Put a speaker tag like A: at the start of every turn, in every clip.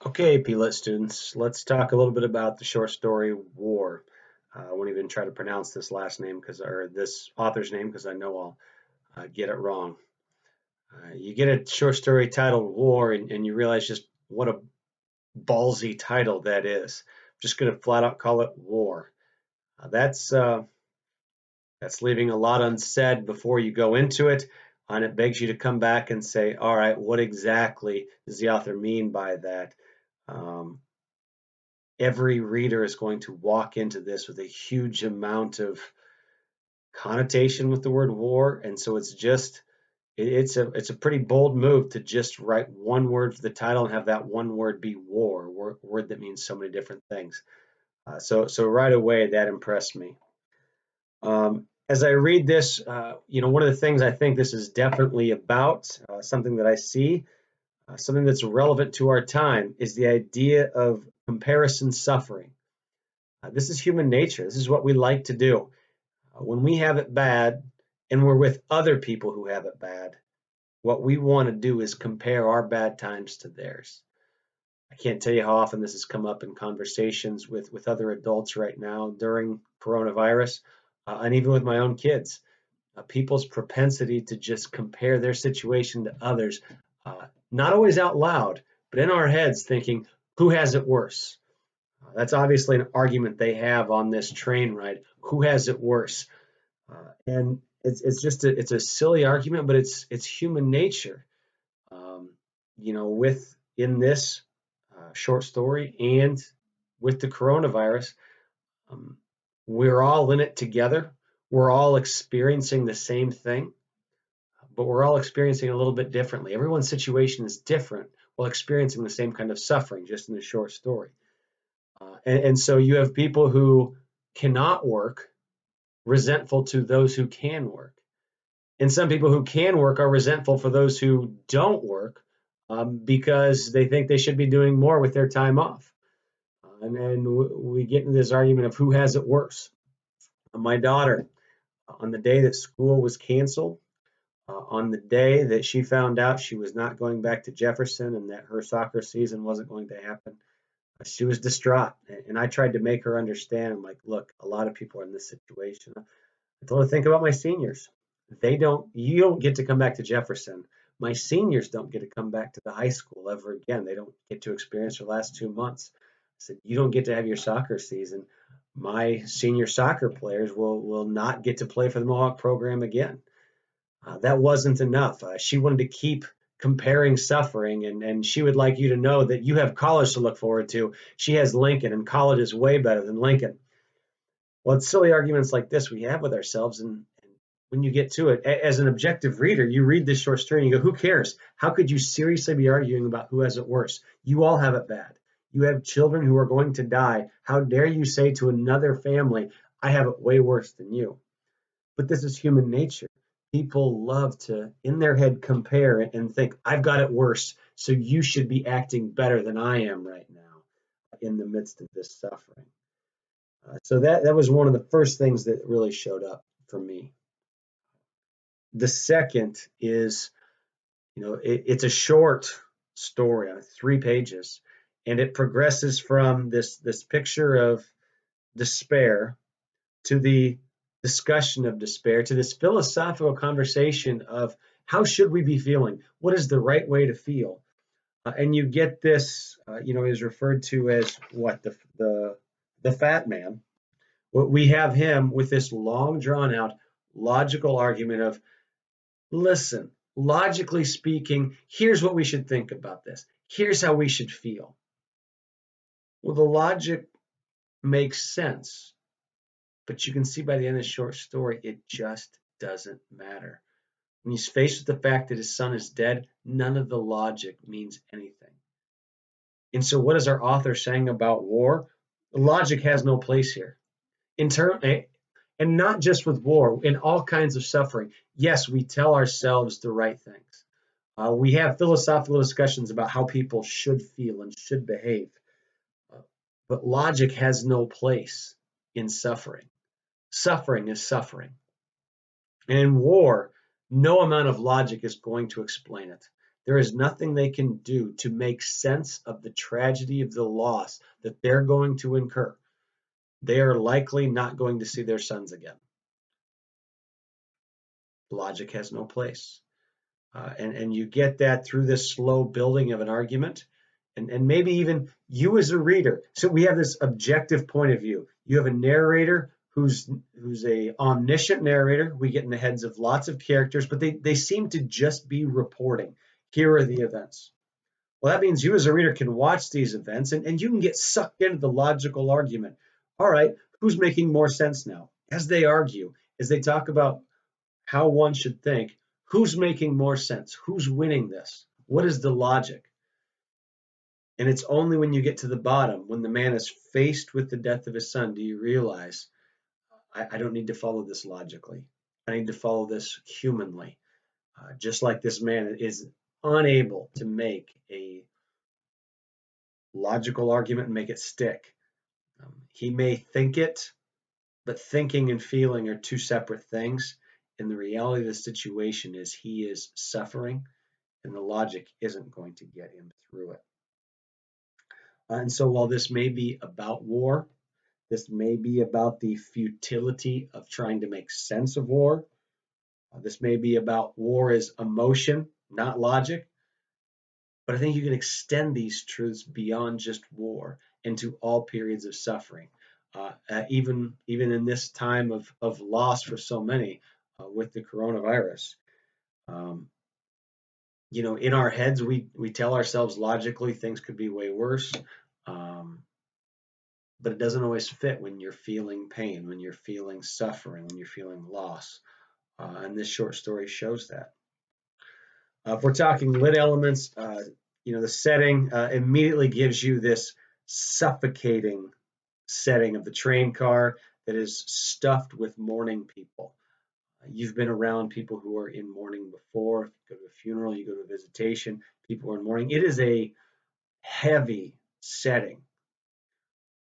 A: Okay, P-Lit students, let's talk a little bit about the short story War. I won't even try to pronounce this last name or this author's name because I know I'll get it wrong. You get a short story titled War and you realize just what a ballsy title that is. I'm just going to flat out call it War. That's leaving a lot unsaid before you go into it, and it begs you to come back and say, all right, what exactly does the author mean by that? Um, every reader is going to walk into this with a huge amount of connotation with the word war, and so it's a pretty bold move to just write one word for the title and have that one word be war, word that means so many different things. So right away that impressed me. As I read this, one of the things I think this is definitely about, something that I see, something that's relevant to our time, is the idea of comparison suffering. This is human nature. This is what we like to do. When we have it bad and we're with other people who have it bad, what we want to do is compare our bad times to theirs. I can't tell you how often this has come up in conversations with other adults right now during coronavirus, and even with my own kids. People's propensity to just compare their situation to others, not always out loud, but in our heads, thinking, who has it worse? That's obviously an argument they have on this train ride. Who has it worse? And it's a silly argument, but it's human nature. Um, with in this short story and with the coronavirus, um, we're all in it together. We're all experiencing the same thing, but we're all experiencing it a little bit differently. Everyone's situation is different while experiencing the same kind of suffering, just in the short story. And so you have people who cannot work, resentful to those who can work. And some people who can work are resentful for those who don't work, because they think they should be doing more with their time off. And we get into this argument of who has it worse. My daughter, on the day that school was canceled, on the day that she found out she was not going back to Jefferson and that her soccer season wasn't going to happen, she was distraught. And I tried to make her understand. I'm like, look, a lot of people are in this situation. I told her, think about my seniors. You don't get to come back to Jefferson. My seniors don't get to come back to the high school ever again. They don't get to experience their last 2 months. I said, you don't get to have your soccer season. My senior soccer players will not get to play for the Mohawk program again. That wasn't enough. She wanted to keep comparing suffering, and she would like you to know that you have college to look forward to. She has Lincoln, and college is way better than Lincoln. Well, it's silly arguments like this we have with ourselves, and when you get to it, as an objective reader, you read this short story and you go, who cares? How could you seriously be arguing about who has it worse? You all have it bad. You have children who are going to die. How dare you say to another family, I have it way worse than you? But this is human nature. People love to, in their head, compare and think, I've got it worse, so you should be acting better than I am right now in the midst of this suffering. So that was one of the first things that really showed up for me. The second is, it's a short story, 3 pages, and it progresses from this picture of despair to the discussion of despair to this philosophical conversation of how should we be feeling? What is the right way to feel? And you get this, is referred to as what the fat man. We have him with this long drawn out logical argument of, listen, logically speaking, here's what we should think about this. Here's how we should feel. Well, the logic makes sense, but you can see by the end of the short story, it just doesn't matter. When he's faced with the fact that his son is dead, none of the logic means anything. And so, what is our author saying about war? Logic has no place here. And not just with war, in all kinds of suffering. Yes, we tell ourselves the right things. We have philosophical discussions about how people should feel and should behave. Uh, but logic has no place in suffering. Suffering is suffering. And in war, no amount of logic is going to explain it. There is nothing they can do to make sense of the tragedy of the loss that they're going to incur. They are likely not going to see their sons again. Logic has no place. And you get that through this slow building of an argument. And maybe even you as a reader. So we have this objective point of view. You have a narrator who's a omniscient narrator. We get in the heads of lots of characters, but they seem to just be reporting. Here are the events. Well, that means you as a reader can watch these events and you can get sucked into the logical argument. All right, who's making more sense now? As they argue, as they talk about how one should think, who's making more sense? Who's winning this? What is the logic? And it's only when you get to the bottom, when the man is faced with the death of his son, do you realize, I don't need to follow this logically. I need to follow this humanly. Just like this man is unable to make a logical argument and make it stick. He may think it, but thinking and feeling are two separate things. And the reality of the situation is he is suffering, and the logic isn't going to get him through it. And so while this may be about war, this may be about the futility of trying to make sense of war. This may be about war as emotion, not logic. But I think you can extend these truths beyond just war into all periods of suffering. Even in this time of loss for so many with the coronavirus. Um, in our heads, we tell ourselves logically things could be way worse. Um, but it doesn't always fit when you're feeling pain, when you're feeling suffering, when you're feeling loss. And this short story shows that. If we're talking lit elements, the setting immediately gives you this suffocating setting of the train car that is stuffed with mourning people. You've been around people who are in mourning before. If you go to a funeral, you go to a visitation, people are in mourning. It is a heavy setting.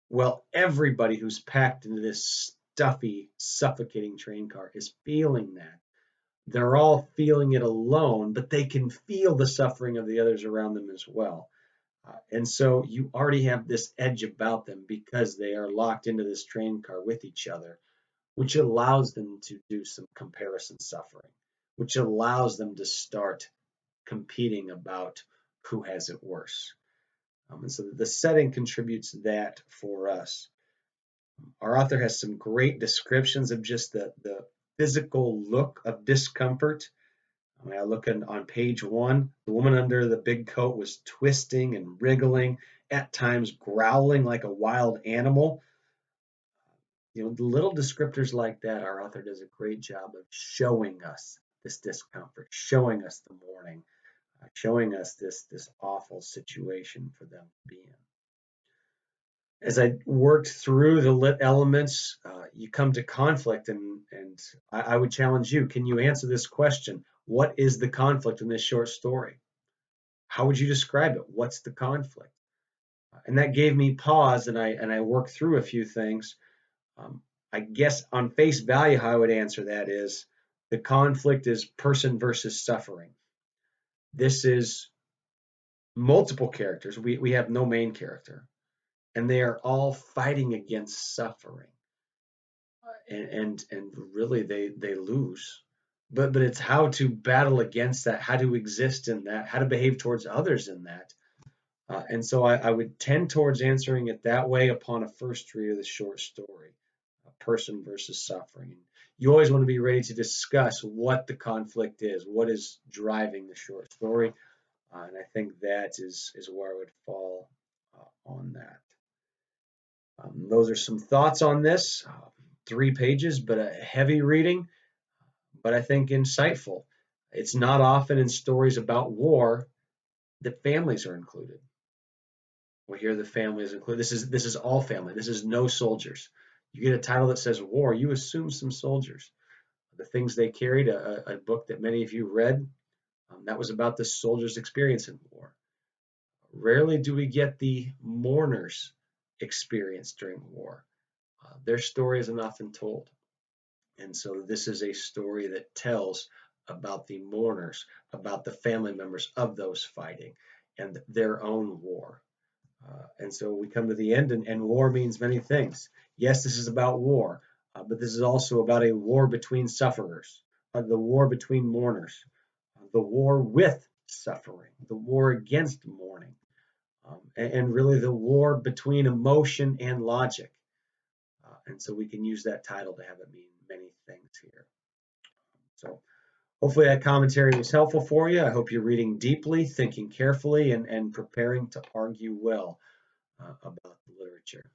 A: Well, everybody who's packed into this stuffy, suffocating train car is feeling that. They're all feeling it alone, but they can feel the suffering of the others around them as well. And so you already have this edge about them because they are locked into this train car with each other, which allows them to do some comparison suffering, which allows them to start competing about who has it worse. And so the setting contributes that for us. Our author has some great descriptions of just the physical look of discomfort. I look on page 1, the woman under the big coat was twisting and wriggling, at times growling like a wild animal. The little descriptors like that, our author does a great job of showing us this discomfort, showing us the mourning, showing us this awful situation for them to be in. As I worked through the lit elements, you come to conflict, and I would challenge you. Can you answer this question? What is the conflict in this short story? How would you describe it? What's the conflict? And that gave me pause, and I worked through a few things. I guess on face value, how I would answer that is the conflict is person versus suffering. This is multiple characters. We have no main character, and they are all fighting against suffering. And really they lose. But it's how to battle against that, how to exist in that, how to behave towards others in that. And so I would tend towards answering it that way upon a first read of the short story, person versus suffering. You always want to be ready to discuss what the conflict is, what is driving the short story. And I think that is where I would fall on that. Those are some thoughts on this. 3 pages, but a heavy reading, but I think insightful. It's not often in stories about war that families are included. Well, here the family is included. This is all family. This is no soldiers. You get a title that says war, you assume some soldiers. The things they carried, a book that many of you read, that was about the soldiers' experience in war. Rarely do we get the mourners' experience during war. Their story isn't often told. And so this is a story that tells about the mourners, about the family members of those fighting, and their own war. And so we come to the end, and war means many things. Yes, this is about war, but this is also about a war between sufferers, the war between mourners, the war with suffering, the war against mourning, and really the war between emotion and logic. And so we can use that title to have it mean many things here. So hopefully that commentary was helpful for you. I hope you're reading deeply, thinking carefully, and preparing to argue well about the literature.